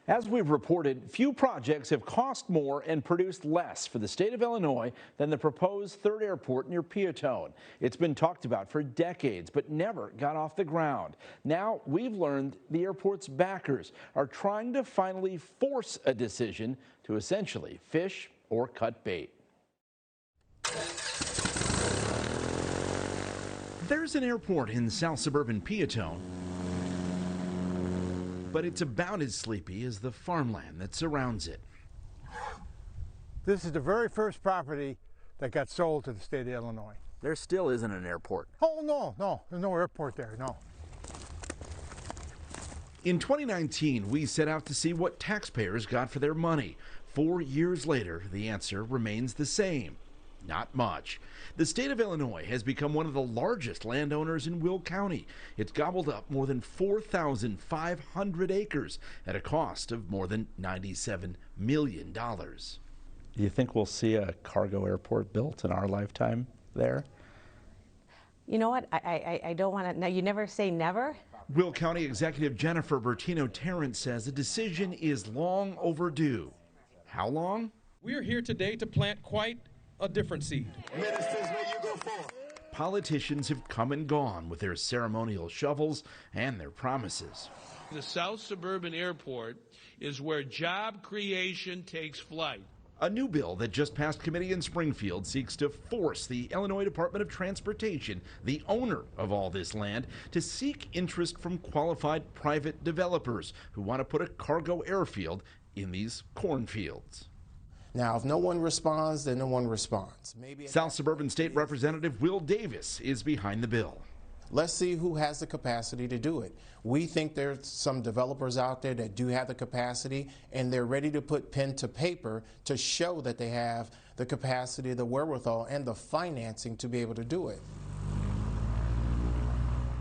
As we've reported, few projects have cost more and produced less for the state of Illinois than the proposed third airport near Peotone. It's been talked about for decades, but never got off the ground. Now we've learned the airport's backers are trying to finally force a decision to essentially fish or cut bait. There's an airport in south suburban Peotone, but it's about as sleepy as the farmland that surrounds it. This is the very first property that got sold to the state of Illinois. There still isn't an airport. Oh, no, there's no airport there, no. In 2019, we set out to see what taxpayers got for their money. 4 years later, the answer remains the same. Not much. The state of Illinois has become one of the largest landowners in Will County. It's gobbled up more than 4,500 acres at a cost of more than $97 million. Do you think we'll see a cargo airport built in our lifetime there? You know what? I don't want to. Now, you never say never. Will County Executive Jennifer Bertino-Tarrant says a decision is long overdue. How long? We're here today to plant quite a different seed. Ministers, where you go for? Politicians have come and gone with their ceremonial shovels and their promises. The South Suburban Airport is where job creation takes flight. A new bill that just passed committee in Springfield seeks to force the Illinois Department of Transportation, the owner of all this land, to seek interest from qualified private developers who want to put a cargo airfield in these cornfields. Now, if no one responds, then no one responds. South Suburban State Representative Will Davis is behind the bill. Let's see who has the capacity to do it. We think there's some developers out there that do have the capacity, and they're ready to put pen to paper to show that they have the capacity, the wherewithal, and the financing to be able to do it.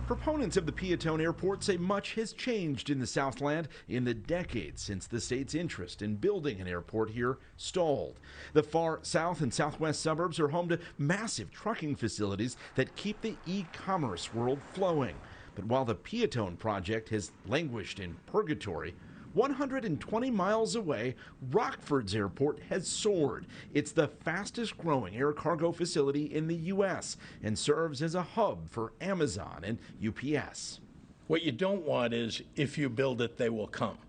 Proponents of the Peotone Airport say much has changed in the Southland in the decades since the state's interest in building an airport here stalled. The far south and southwest suburbs are home to massive trucking facilities that keep the e-commerce world flowing. But while the Peotone project has languished in purgatory, 120 miles away, Rockford's airport has soared. It's the fastest growing air cargo facility in the U.S. and serves as a hub for Amazon and UPS. What you don't want is, if you build it, they will come.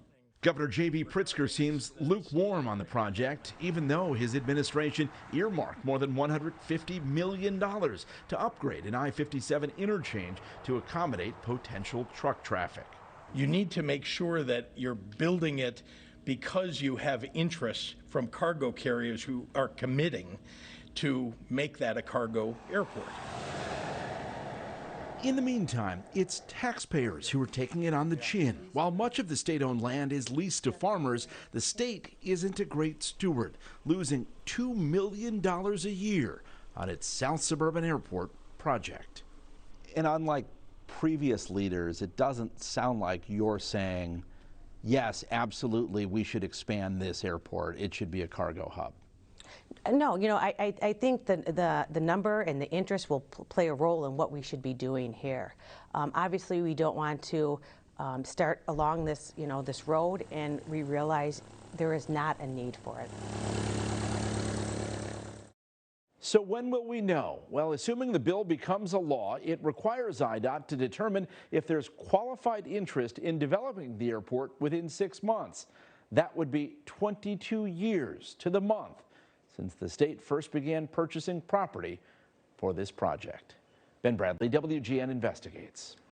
Governor J.B. Pritzker seems lukewarm on the project, even though his administration earmarked more than $150 million to upgrade an I-57 interchange to accommodate potential truck traffic. You need to make sure that you're building it because you have interest from cargo carriers who are committing to make that a cargo airport. In the meantime, it's taxpayers who are taking it on the chin. While much of the state-owned land is leased to farmers, the state isn't a great steward, losing $2 million a year on its South Suburban Airport project. And unlike previous leaders, it doesn't sound like you're saying, yes, absolutely, we should expand this airport. It should be a cargo hub. No, you know, I think the number and the interest will play a role in what we should be doing here. Obviously, we don't want to start along this, this road, and we realize there is not a need for it. So when will we know? Well, assuming the bill becomes a law, it requires IDOT to determine if there's qualified interest in developing the airport within 6 months. That would be 22 years to the month since the state first began purchasing property for this project. Ben Bradley, WGN Investigates.